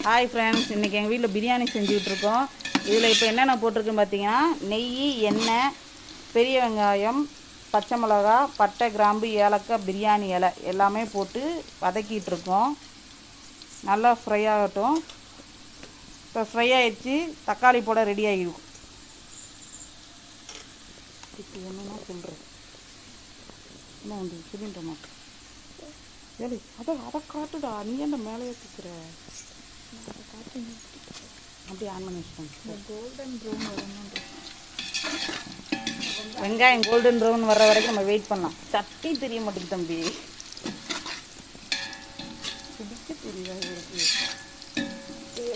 Hi friends, இன்றைக்கி எங்கள் வீட்டில் பிரியாணி செஞ்சுக்கிட்ருக்கோம். இதில் இப்போ என்னென்ன போட்டிருக்குன்னு பார்த்தீங்கன்னா, நெய், எண்ணெய், பெரிய வெங்காயம், பச்சை மிளகா, பட்டை, கிராம்பு, ஏலக்காய், பிரியாணி இலை எல்லாமே போட்டு வதக்கிட்டுருக்கோம். நல்லா ஃப்ரை ஆகட்டும். இப்போ ஃப்ரை ஆகிடுச்சு, தக்காளி போட ரெடி ஆகிடும். இப்போ ஒன்றுனா சொல்கிறேன். என்ன வந்து சிலிண்டர் மாட்டேன் ஏழு அதை காட்டுடா. நீ என்ன மேலேயே தூக்குற? அதை காட்டு. அப்படியே ஆன் பண்ணி வச்சுக்கோங்க. கோல்டன் ப்ரௌன் வரணுன்ற வெங்காயம் கோல்டன் ப்ரௌன் வர்ற வரைக்கும் நம்ம வெயிட் பண்ணலாம். சட்னி தெரிய மாட்டேங்குது தம்பி. பிடிக்க தெரியுதா இருக்கு?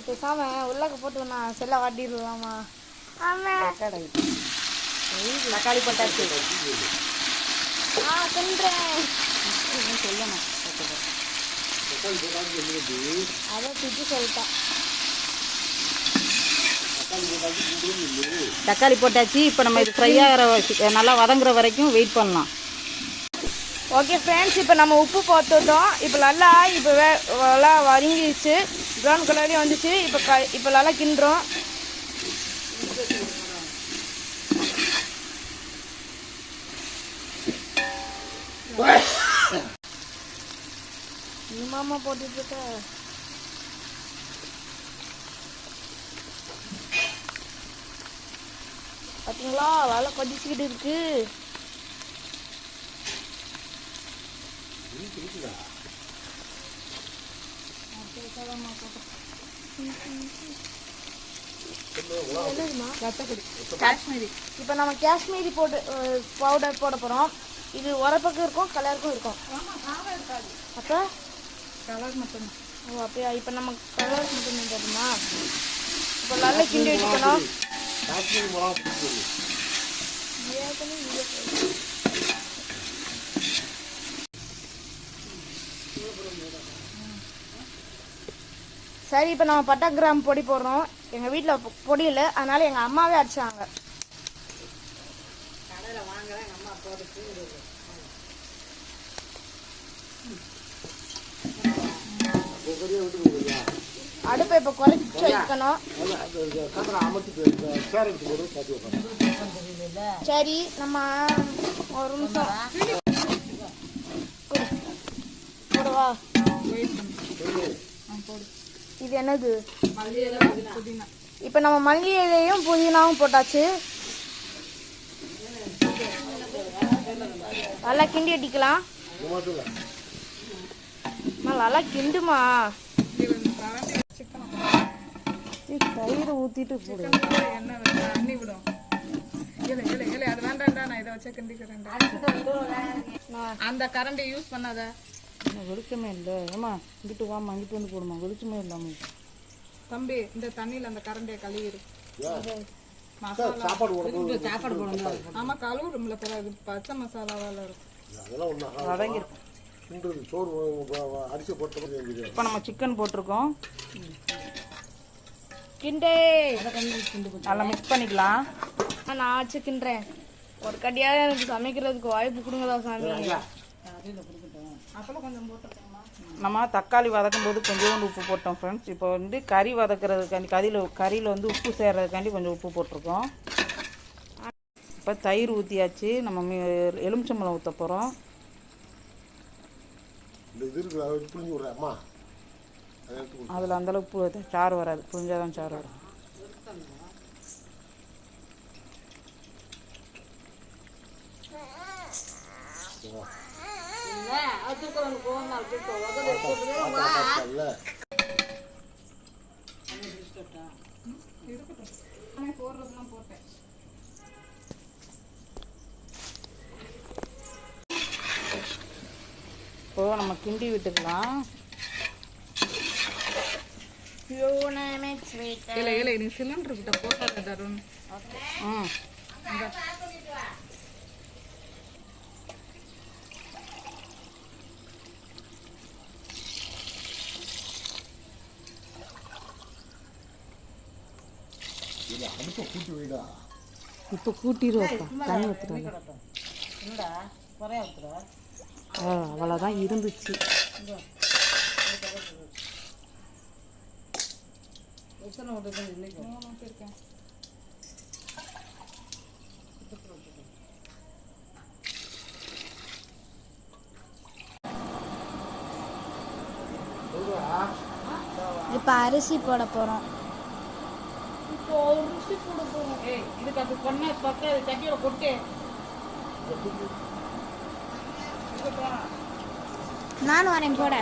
பேசாம உள்ளக்க போட்டு நான் செல்ல வாட்டிடலாமா? தக்காளி போட்டாச்சு. தின்றேன் சொல்லணும். அதை திட்டு சொல்லிட்டான். தக்காளி போட்டாச்சு. இப்போ நம்ம இது ஃப்ரை ஆகிற நல்லா வதங்குற வரைக்கும் வெயிட் பண்ணலாம். ஓகே ஃப்ரெண்ட்ஸ், இப்போ நம்ம உப்பு போட்டுட்டோம். இப்போ நல்லா நல்லா வதங்கிடுச்சு, ப்ரௌன் கலர்லேயும் வந்துச்சு. இப்போ நல்லா கிண்டுறோம். நீ மாமா போட்டுட்டு இருக்க. பார்த்தீங்களா, நல்லா கொதிச்சுக்கிட்டு இருக்கு. இப்போ நம்ம காஷ்மீரி பவுடர் போட போகிறோம். இது உரப்புக்கும் இருக்கும், கலருக்கும் இருக்கும். அப்போ கலர் மட்டும். ஓ அப்படியா? இப்போ நம்ம கலர் மட்டும் போடுமா? இப்போ நல்லா கிண்டி வச்சுக்கணும். சரி, இப்போ நம்ம பட்டை கிராம் பொடி போடுறோம். எங்கள் வீட்டில் பொடி இல்லை, அதனால எங்கள் அம்மாவே அடிச்சாங்க. அடுப்பை இப்போ குறைச்சி வைக்கணும். சரி, நம்ம ஒரு நிமிஷம் போடுவா. இது என்னது? இப்போ நம்ம மல்லி இலையும் புதினாவும் போட்டாச்சு. நல்லா கிண்டி அடிக்கலாம். நல்லா கிண்டுமா. தயிர் ஊற்றிட்டு போடு. எண்ணெய் விடும். அது வேண்டாம்டா, நான் இதை வச்சா கிண்டிக்கிறேன். அந்த கரண்டி யூஸ் பண்ணாத. வெளிச்சமே இல்லை. ஏமா இங்கிட்டு வாமா, இங்கிட்டு வந்து போடுமா. வெளிச்சமே இல்லாம தம்பி, இந்த தண்ணியில் அந்த கரண்டியை கழுவிடு. சாப்பாடு போடணும். ஆமா, கழுவுடும்ல. பிறகு பச்சை மசாலாவால இருக்கும். வதங்கிருக்கும். இப்போ நம்ம சிக்கன் போட்டிருக்கோம். கிண்டே நல்லா மிக்ஸ் பண்ணிக்கலாம். நான் ஆச்சு கிண்டுறேன். ஒரு கடியாக எனக்கு சமைக்கிறதுக்கு வாய்ப்பு கொடுங்கதா சாமி. அப்பெல்லாம் கொஞ்சம் போட்டுருக்கோமா? நம்ம தக்காளி வதக்கும் போது கொஞ்சோண்டு உப்பு போட்டோம் ஃப்ரெண்ட்ஸ். இப்போ வந்து கறி வதக்கிறதுக்காண்டி கறியில் வந்து உப்பு சேர்றதுக்காண்டி கொஞ்சம் உப்பு போட்டிருக்கோம். இப்போ தயிர் ஊற்றியாச்சு. நம்ம எலுமிச்சம்பழம் ஊற்ற போகிறோம். அதில் அந்தளவுக்கு சாறு வராது, புரிஞ்சாதான் சாறு வரும். இப்போ நம்ம கிண்டி விட்டுக்கலாம். இல்லை, நீ சிலிண்டர் கிட்ட போட்டாத தருண். இப்போ கூட்டிடுவோம். தண்ணி ஊற்றுறாங்க. அவ்வளோதான் இருந்துச்சு. 3 பேருக்கு. இப்போ அரிசி போட போகிறோம். ஏய் இதுக்கு அது பொண்ணு பக்கம் சட்டியோட கொட்டு. நானும் வரேன் போட.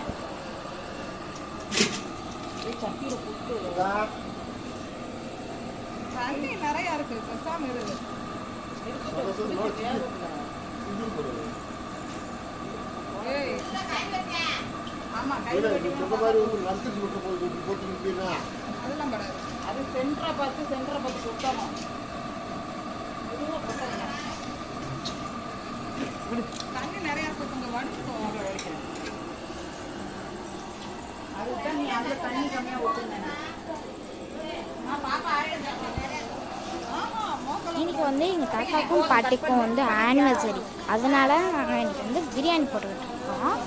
சட்டியோட கொட்டு. தண்ணி நிறைய இருக்கு, பேசாம இரு. ஏய் ஆமா கையில அதெல்லாம் படாது. அது சென்டரை பார்த்து கொட்டணும். தண்ணி நிறைய இருக்கு, கொஞ்சம் வடிச்சுக்கோ. அதுதான் நீ அதில் தண்ணி கம்மியாக ஊற்றுங்க. இன்னைக்கு வந்து எங்கள் தாத்தாக்கும் பாட்டிக்கும் வந்து ஆனிவர்சரி, அதனால நாங்கள் இன்னைக்கு வந்து பிரியாணி போட்டுக்கிட்டு இருக்கோம்.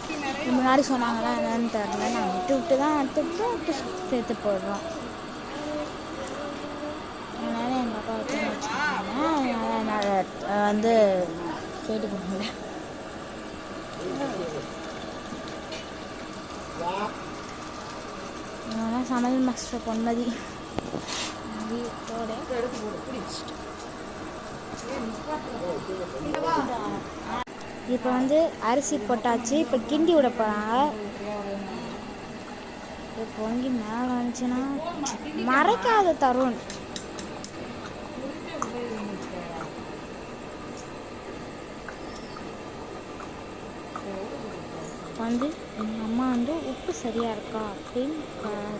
முன்னாடி சொன்னாங்களா என்னன்னு தெரியல, நாங்கள் விட்டு தான் எடுத்துக்கிட்டு சேர்த்து போடுறோம். அதனால எங்கள் அப்பா வச்சுருக்காங்க, அதனால் நான் வந்து கேட்டு கொடுக்கல. அதனால் சமையல் மாஸ்டர் பொன்மதி இப்போ வந்து அரிசி போட்டாச்சு. இப்போ கிண்டி விட போகிறாங்க. இப்போ பொங்கி மேலே வந்துச்சுன்னா மறைக்காத தருண். வந்து எங்கள் அம்மா வந்து உப்பு சரியாக இருக்கா அப்படின்னு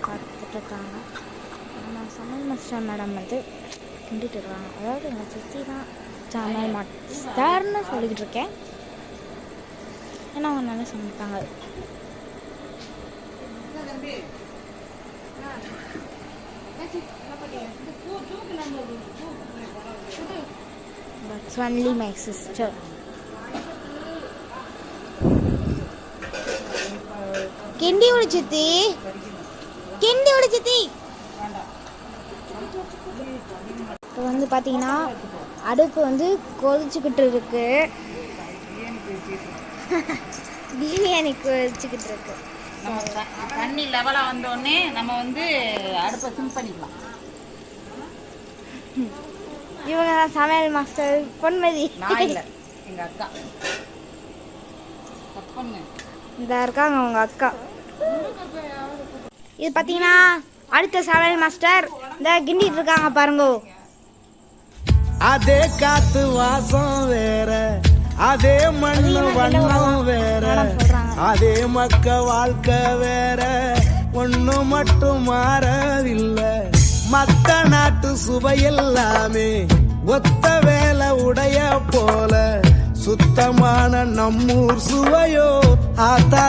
பார்த்துட்ருக்காங்க. நம்ம சமையல் மாஸ்டர் மேடம் வந்து கிண்டிட்டு இருக்காங்க. அதாவது எங்கள் சித்தி தான் சமையல் மாஸ்டர்னு சொல்லிக்கிட்டு இருக்கேன், ஏன்னா அவங்க நல்லா சமைப்பாங்க. That's only my sister. கிண்டி விடு சித்தி, கிண்டி விடு சித்தி. இப்போ வந்து பார்த்தீங்கன்னா அடுப்பு வந்து கொதிச்சுக்கிட்டு இருக்கு. பிரியாணி கொதிச்சுக்கிட்டு இருக்கு. நம்ம தண்ணி லெவலாக வந்தோடனே நம்ம வந்து அடுப்பை சிம் பண்ணிக்கலாம். இவங்க தான் சமையல் மாஸ்டர் பொன்மதி. நான் இல்லை, எங்கள் அக்கா. கட் பண்ணு. இந்த இருக்காங்க அவங்க அக்கா. இது பார்த்தீங்கன்னா அடுத்த சமையல் மாஸ்டர் இந்த கிண்டிட்டு இருக்காங்க பாருங்க. அதே காத்து வாசம் வேற, அதே மண்ணு வண்ணம் வேற, அதே மக்க வாழ்க்கை வேற, ஒண்ணு மட்டும் மாறவில்லை. மத்த நாட்டு சுவையெல்லாமே ஒத்த வேலை உடைய போல, சுத்தமான நம்மூர் சுவையோ ஆத்தா